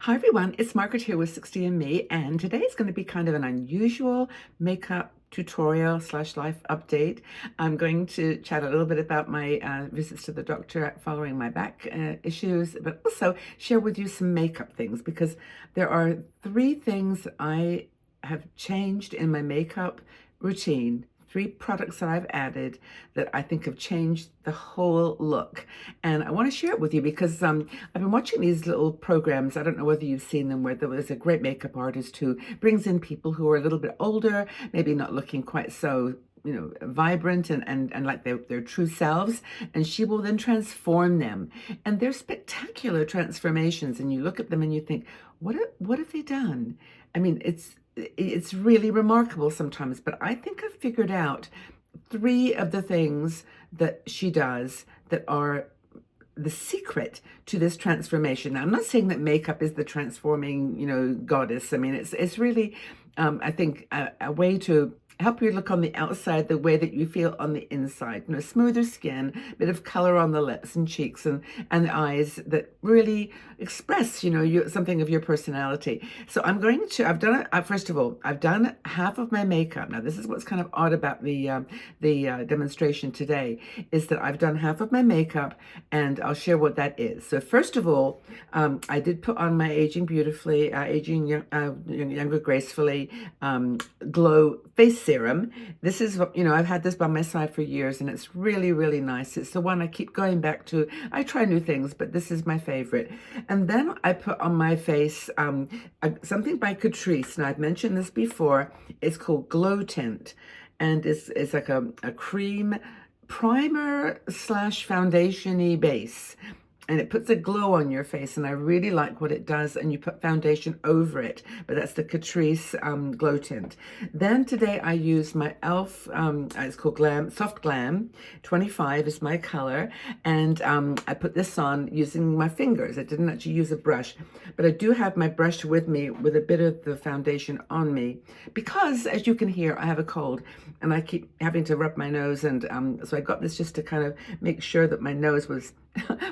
Hi everyone, it's Margaret here with 60 and today is going to be kind of an unusual makeup tutorial slash life update. I'm going to chat a little bit about my visits to the doctor following my back issues, but also share with you some makeup things because there are 3 things I have changed in my makeup routine. 3 products that I've added that I think have changed the whole look. And I want to share it with you because I've been watching these little programs. I don't know whether you've seen them, where there was a great makeup artist who brings in people who are a little bit older, maybe not looking quite so vibrant and like their true selves, and she will then transform them, and they're spectacular transformations, and you look at them and you think, what have they done? I mean, it's really remarkable sometimes, but I think I've figured out 3 of the things that she does that are the secret to this transformation. Now, I'm not saying that makeup is the transforming, goddess. I mean, it's really, I think, a way to help you look on the outside the way that you feel on the inside. Smoother skin, a bit of color on the lips and cheeks and the eyes that really express, something of your personality. So I've done it, first of all, I've done half of my makeup. Now, this is what's kind of odd about the demonstration today, is that I've done half of my makeup, and I'll share what that is. So first of all, I did put on my Aging Beautifully, Younger Gracefully Glow Face Serum. This is, I've had this by my side for years, and it's really, really nice. It's the one I keep going back to. I try new things, but this is my favorite. And then I put on my face something by Catrice. Now, I've mentioned this before. It's called Glow Tint, and it's like a cream primer slash foundation-y base, and it puts a glow on your face, and I really like what it does. And you put foundation over it, but that's the Catrice Glow Tint. Then today I used my e.l.f. It's called Soft Glam 25 is my color, and I put this on using my fingers. I didn't actually use a brush, but I do have my brush with me with a bit of the foundation on me because, as you can hear, I have a cold and I keep having to rub my nose, and so I got this just to kind of make sure that my nose was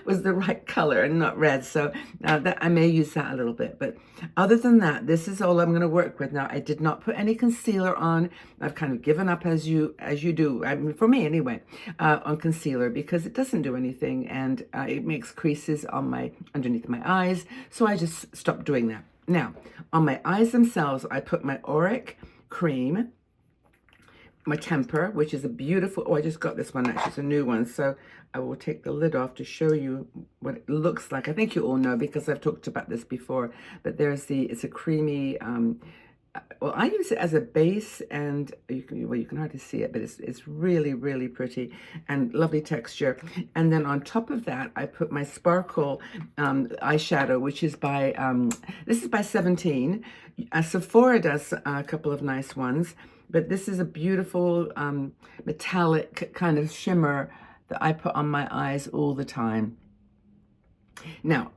the right color and not red. So that I may use that a little bit, but other than that, this is all I'm going to work with. Now, I did not put any concealer on. I've kind of given up, as you do. I mean, for me anyway, on concealer, because it doesn't do anything, and it makes creases on underneath my eyes. So I just stopped doing that. Now, on my eyes themselves, I put my Auric cream, my Temper, which is a beautiful, I just got this one, actually it's a new one, so I will take the lid off to show you what it looks like. I think you all know because I've talked about this before, but it's a creamy, well, I use it as a base, and you can hardly see it, but it's really, really pretty and lovely texture. And then on top of that, I put my Sparkle eyeshadow, which is this is by 17. Sephora does a couple of nice ones, but this is a beautiful metallic kind of shimmer that I put on my eyes all the time. Now,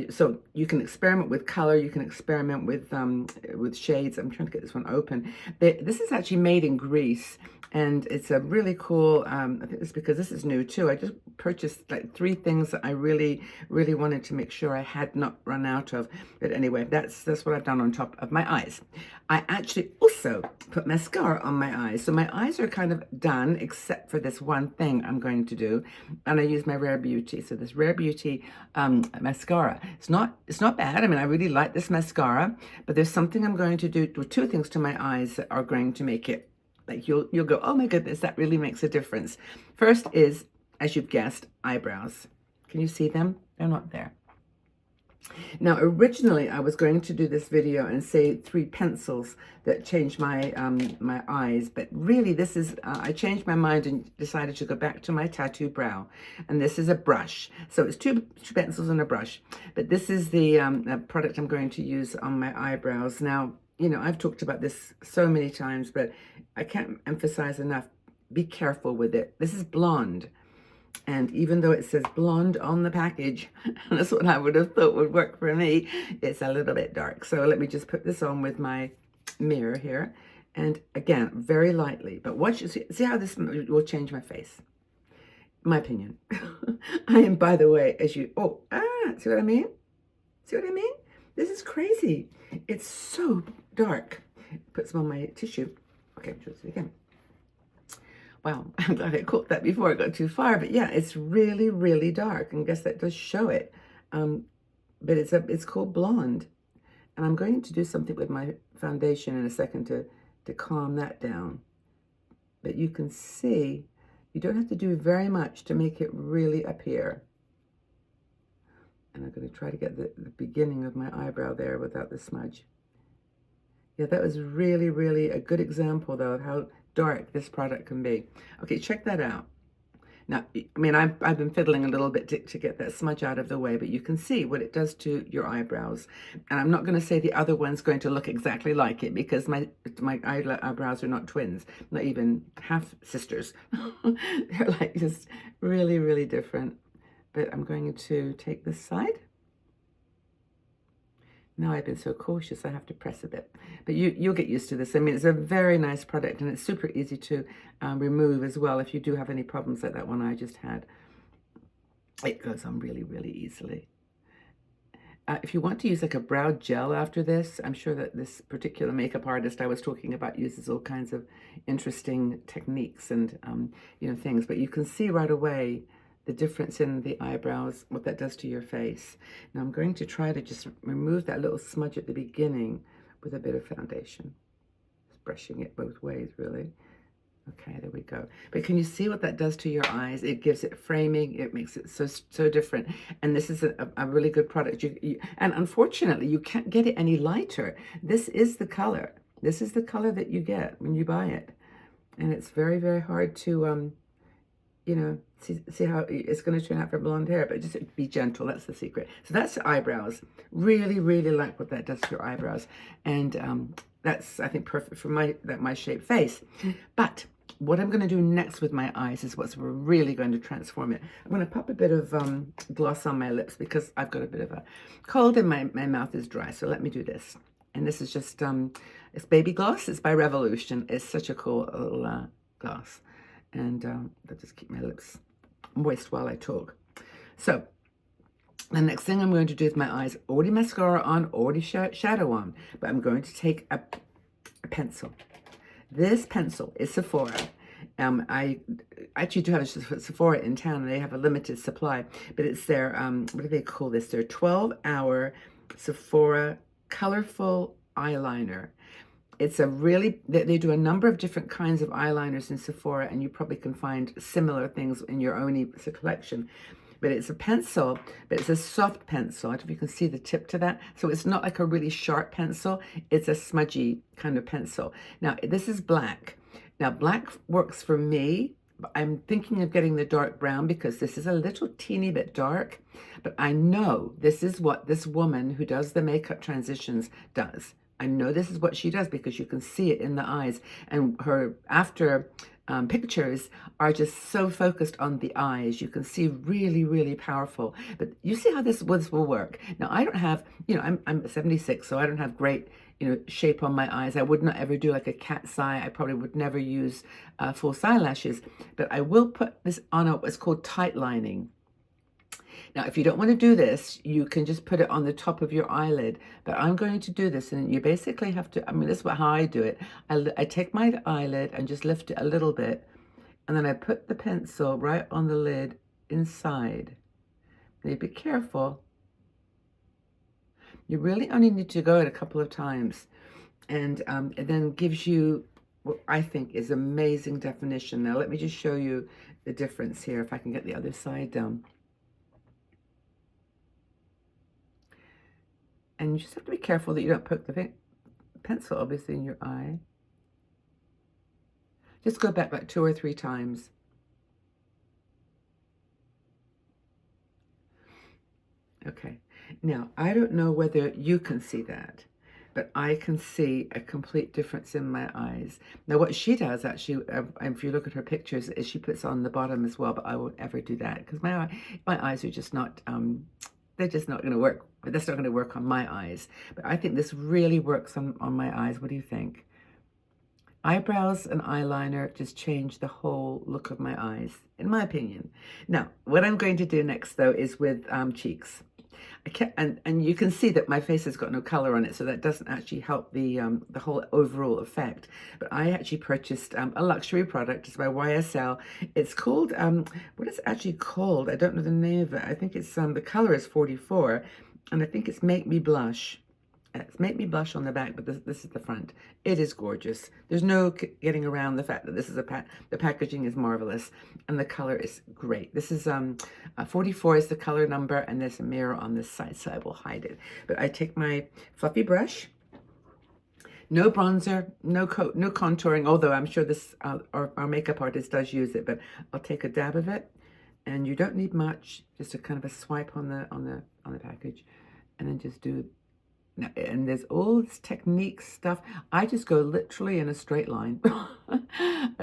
so you can experiment with color, you can experiment with shades. I'm trying to get this one open. This is actually made in Greece, and it's a really cool, I think it's because this is new too. I just purchased like 3 things that I really, really wanted to make sure I had not run out of. But anyway, that's what I've done on top of my eyes. I actually also put mascara on my eyes. So my eyes are kind of done, except for this one thing I'm going to do. And I use my Rare Beauty. So this Rare Beauty mascara. It's not bad. I mean, I really like this mascara, but there's something I'm going to do, 2 things to my eyes that are going to make it, like you'll go, oh my goodness, that really makes a difference. First is, as you've guessed, eyebrows. Can you see them? They're not there. Now, originally, I was going to do this video and say 3 pencils that changed my my eyes, but really, this is I changed my mind and decided to go back to my tattoo brow, and this is a brush. So it's two pencils and a brush, but this is the product I'm going to use on my eyebrows. Now, I've talked about this so many times, but I can't emphasize enough. Be careful with it. This is blonde. And even though it says blonde on the package, that's what I would have thought would work for me, it's a little bit dark. So let me just put this on with my mirror here. And again, very lightly. But see how this will change my face. My opinion. I am, by the way, see what I mean? See what I mean? This is crazy. It's so dark. Put some on my tissue. Okay, try it again. Wow, I'm glad I caught that before I got too far. But yeah, it's really, really dark. And I guess that does show it. But it's called Blonde. And I'm going to do something with my foundation in a second to calm that down. But you can see, you don't have to do very much to make it really appear. And I'm going to try to get the beginning of my eyebrow there without the smudge. Yeah, that was really, really a good example, though, of how dark this product can be. Okay, check that out. Now, I mean, I've been fiddling a little bit to get that smudge out of the way, but you can see what it does to your eyebrows. And I'm not going to say the other one's going to look exactly like it, because my eyebrows are not twins, not even half sisters. They're like just really, really different. But I'm going to take this side. Now I've been so cautious, I have to press a bit. But you'll get used to this. I mean, it's a very nice product, and it's super easy to remove as well if you do have any problems like that one I just had. It goes on really, really easily. If you want to use like a brow gel after this, I'm sure that this particular makeup artist I was talking about uses all kinds of interesting techniques and things. But you can see right away the difference in the eyebrows, what that does to your face. Now I'm going to try to just remove that little smudge at the beginning with a bit of foundation. Just brushing it both ways, really. Okay, there we go. But can you see what that does to your eyes? It gives it framing. It makes it so different. And this is a really good product. And unfortunately, you can't get it any lighter. This is the color. This is the color that you get when you buy it. And it's very, very hard to see how it's going to turn out for blonde hair, but just be gentle. That's the secret. So that's the eyebrows. Really, really like what that does to your eyebrows. And that's, I think, perfect for my shaped face. But what I'm going to do next with my eyes is what's really going to transform it. I'm going to pop a bit of gloss on my lips because I've got a bit of a cold and my mouth is dry. So let me do this. And this is just, it's baby gloss. It's by Revolution. It's such a cool little gloss. And I'll just keep my lips moist while I talk. So the next thing I'm going to do with my eyes, already mascara on, already shadow on, but I'm going to take a pencil. This pencil is Sephora. I actually do have a Sephora in town, and they have a limited supply, but it's their, what do they call this? Their 12-hour Sephora colorful eyeliner. It's a really, they do a number of different kinds of eyeliners in Sephora, and you probably can find similar things in your own collection. But it's a pencil, but it's a soft pencil. I don't know if you can see the tip to that. So it's not like a really sharp pencil. It's a smudgy kind of pencil. Now, this is black. Now, black works for me. I'm thinking of getting the dark brown because this is a little teeny bit dark. But I know this is what this woman who does the makeup transitions does. I know this is what she does because you can see it in the eyes. And her after pictures are just so focused on the eyes. You can see really, really powerful. But you see how this will work. Now, I don't have, I'm 76, so I don't have great, shape on my eyes. I would not ever do like a cat's eye. I probably would never use false eyelashes. But I will put this on what's called Tightlining. Now, if you don't want to do this, you can just put it on the top of your eyelid. But I'm going to do this, and you basically have to, this is how I do it. I take my eyelid and just lift it a little bit, and then I put the pencil right on the lid inside. Now, be careful. You really only need to go it a couple of times, and it then gives you what I think is amazing definition. Now, let me just show you the difference here, if I can get the other side down. And you just have to be careful that you don't poke the pencil, obviously, in your eye. Just go back like 2 or 3 times. Okay. Now, I don't know whether you can see that, but I can see a complete difference in my eyes. Now, what she does, actually, if you look at her pictures, is she puts on the bottom as well, but I won't ever do that because my eyes are just not... they're just not going to work. But that's not going to work on my eyes. But I think this really works on my eyes. What do you think? Eyebrows and eyeliner just change the whole look of my eyes, in my opinion. Now, what I'm going to do next, though, is with cheeks. I can't, and you can see that my face has got no color on it, so that doesn't actually help the whole overall effect. But I actually purchased a luxury product. It's by YSL. It's called what is it actually called? I don't know the name of it. I think it's the color is 44, and I think it's Make Me Blush. It's Make Me Blush on the back, but this is the front. It is gorgeous. There's no getting around the fact that this is the packaging is marvelous, and the color is great. This is 44 is the color number, and there's a mirror on this side, so I will hide it. But I take my fluffy brush. No bronzer, no contouring, although I'm sure this our makeup artist does use it, but I'll take a dab of it, and you don't need much, just a kind of a swipe on the package, and then just do. And there's all this technique stuff. I just go literally in a straight line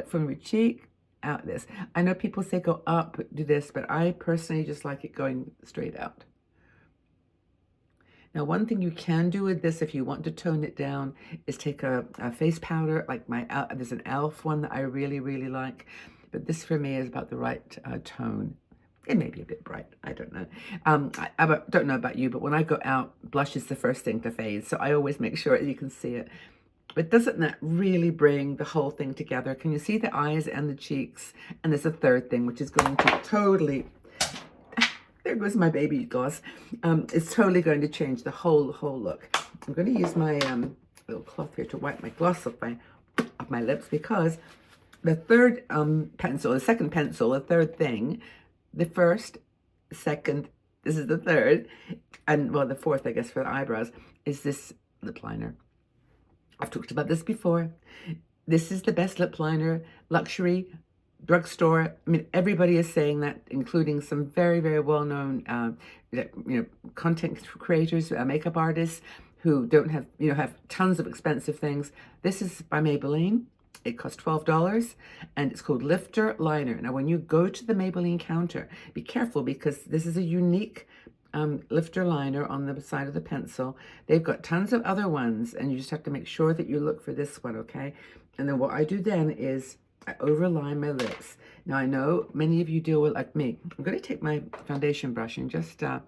from your cheek out this. I know people say go up, do this, but I personally just like it going straight out. Now, one thing you can do with this, if you want to tone it down, is take a face powder, like there's an e.l.f. one that I really, really like. But this for me is about the right tone. It may be a bit bright, I don't know. I don't know about you, but when I go out, blush is the first thing to fade. So I always make sure you can see it. But doesn't that really bring the whole thing together? Can you see the eyes and the cheeks? And there's a third thing, which is going to totally, there goes my baby gloss. It's totally going to change the whole look. I'm going to use my little cloth here to wipe my gloss off my lips, because the third pencil, the second pencil, the third thing, the first, second, this is the third, and well, the fourth, I guess, for the eyebrows, is this lip liner. I've talked about this before. This is the best lip liner, luxury, drugstore. I mean, everybody is saying that, including some very, very well-known, content creators, makeup artists who don't have, have tons of expensive things. This is by Maybelline. It costs $12, and it's called Lifter Liner. Now, when you go to the Maybelline counter, be careful, because this is a unique lifter liner on the side of the pencil. They've got tons of other ones, and you just have to make sure that you look for this one, okay? And then what I do then is I overline my lips. Now, I know many of you deal with like me. I'm going to take my foundation brush and just, I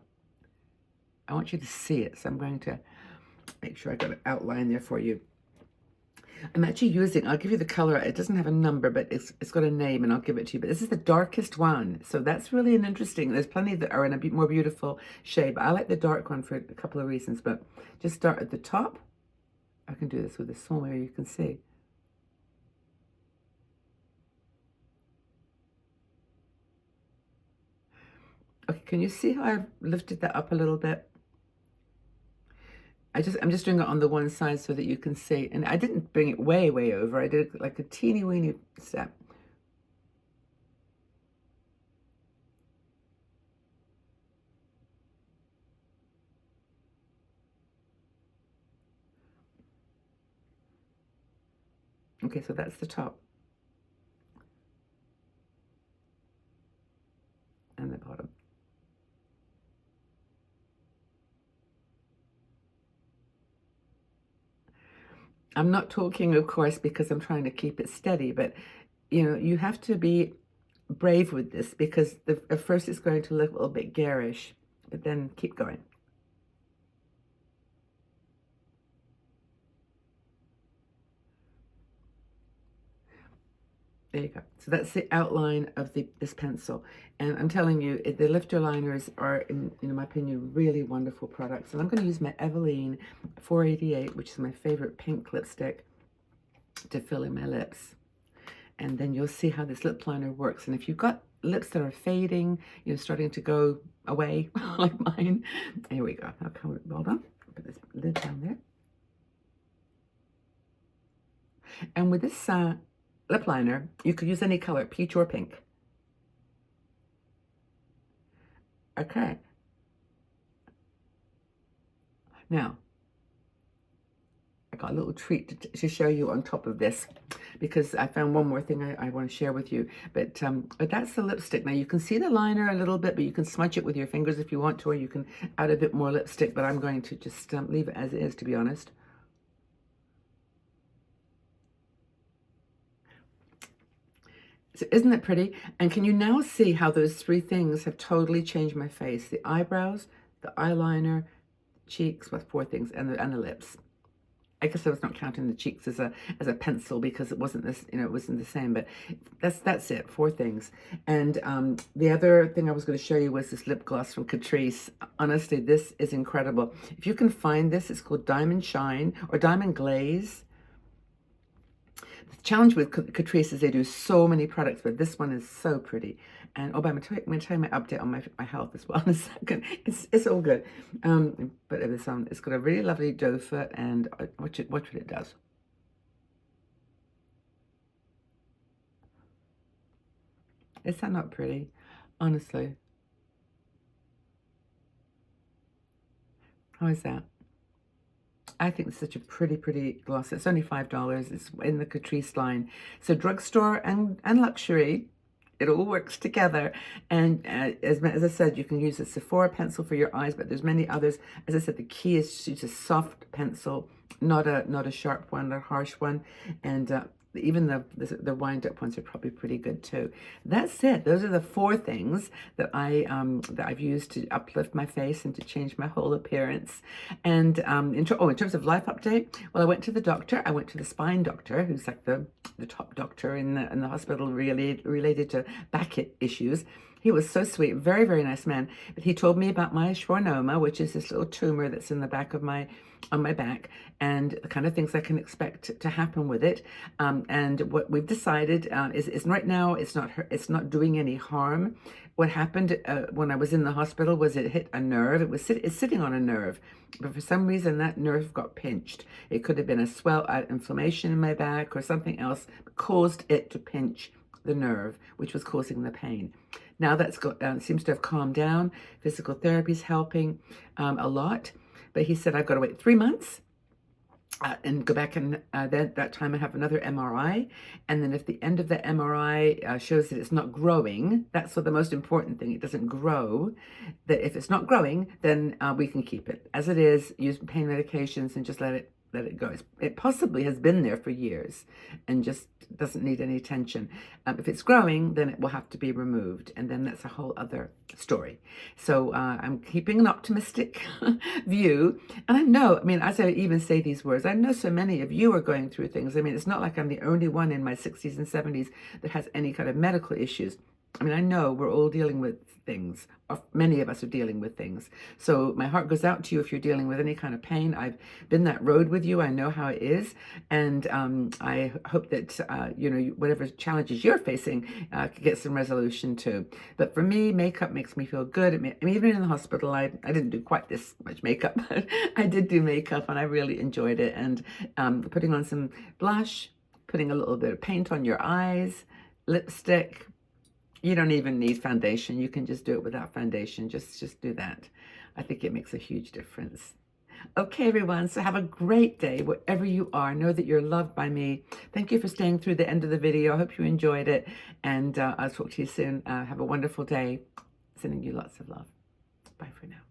want you to see it. So I'm going to make sure I got an outline there for you. I'm actually using, I'll give you the color, it doesn't have a number, but it's got a name, and I'll give it to you. But this is the darkest one, so that's really an interesting, there's plenty that are in a bit more beautiful shade, but I like the dark one for a couple of reasons. But just start at the top. I can do this with a small mirror, you can see. Okay, can you see how I've lifted that up a little bit? I'm just doing it on the one side so that you can see. And I didn't bring it way, way over. I did like a teeny weeny step. Okay, so that's the top. And the bottom. I'm not talking, of course, because I'm trying to keep it steady, but you have to be brave with this, because at first it's going to look a little bit garish, but then keep going. There you go. So that's the outline of this pencil. And I'm telling you, the lifter liners are, in my opinion, really wonderful products. And I'm going to use my Eveline 488, which is my favorite pink lipstick, to fill in my lips. And then you'll see how this lip liner works. And if you've got lips that are fading, starting to go away, like mine, here we go. I'll come, hold on, put this lid down there. And with this lip liner, you could use any color, peach or pink. Okay. Now, I got a little treat to show you on top of this, because I found one more thing I want to share with you. But that's the lipstick. Now, you can see the liner a little bit, but you can smudge it with your fingers if you want to, or you can add a bit more lipstick. But I'm going to just leave it as it is, to be honest. So isn't it pretty? And can you now see how those three things have totally changed my face? The eyebrows, the eyeliner, cheeks with 4 things, and the lips. I guess I was not counting the cheeks as a pencil because it wasn't this, you know, it wasn't the same, but that's it, 4 things. And the other thing I was going to show you was this lip gloss from Catrice. Honestly, this is incredible. If you can find this, it's called Diamond Shine or Diamond Glaze. The challenge with Catrice is they do so many products, but this one is so pretty. And I'm going to tell you my update on my health as well in a second. It's all good. But it's got a really lovely doe foot, and watch what it does. Is that not pretty? Honestly. How is that? I think it's such a pretty gloss. It's only $5. It's in the Catrice line. So drugstore and luxury, it all works together. And as I said, you can use a Sephora pencil for your eyes, but there's many others. As I said, the key is to use a soft pencil, not a sharp one, a harsh one. And even the wind-up ones are probably pretty good too. That's it. Those are the 4 things that I've used to uplift my face and to change my whole appearance. And in terms of life update, well, I went to the doctor. I went to the spine doctor, who's like the top doctor in the hospital, really related to back issues. He was so sweet, very nice man. But he told me about my schwannoma, which is this little tumor that's in the back of on my back, and the kind of things I can expect to happen with it. And what we've decided is right now it's not doing any harm. What happened when I was in the hospital was it hit a nerve. It's sitting on a nerve, but for some reason that nerve got pinched. It could have been inflammation in my back or something else caused it to pinch the nerve, which was causing the pain. Now that's seems to have calmed down. Physical therapy is helping a lot. But he said I've got to wait 3 months and go back and then that time I have another MRI. And then if the end of the MRI shows that it's not growing, that's the most important thing. It doesn't grow. That if it's not growing, then we can keep it as it is. Use pain medications and just let it go. It possibly has been there for years and just doesn't need any attention. If it's growing, then it will have to be removed, and then that's a whole other story. So I'm keeping an optimistic view, and I mean, as I even say these words, I know so many of you are going through things. I mean, it's not like I'm the only one in my 60s and 70s that has any kind of medical issues. I mean, I know we're all dealing with things, or many of us are dealing with things. So my heart goes out to you if you're dealing with any kind of pain. I've been that road with you. I know how it is. And I hope that, whatever challenges you're facing could get some resolution too. But for me, makeup makes me feel good. I mean, even in the hospital, I didn't do quite this much makeup, but I did do makeup and I really enjoyed it. And putting on some blush, putting a little bit of paint on your eyes, lipstick. You don't even need foundation. You can just do it without foundation. Just do that. I think it makes a huge difference. Okay, everyone. So have a great day wherever you are. Know that you're loved by me. Thank you for staying through the end of the video. I hope you enjoyed it. And I'll talk to you soon. Have a wonderful day. Sending you lots of love. Bye for now.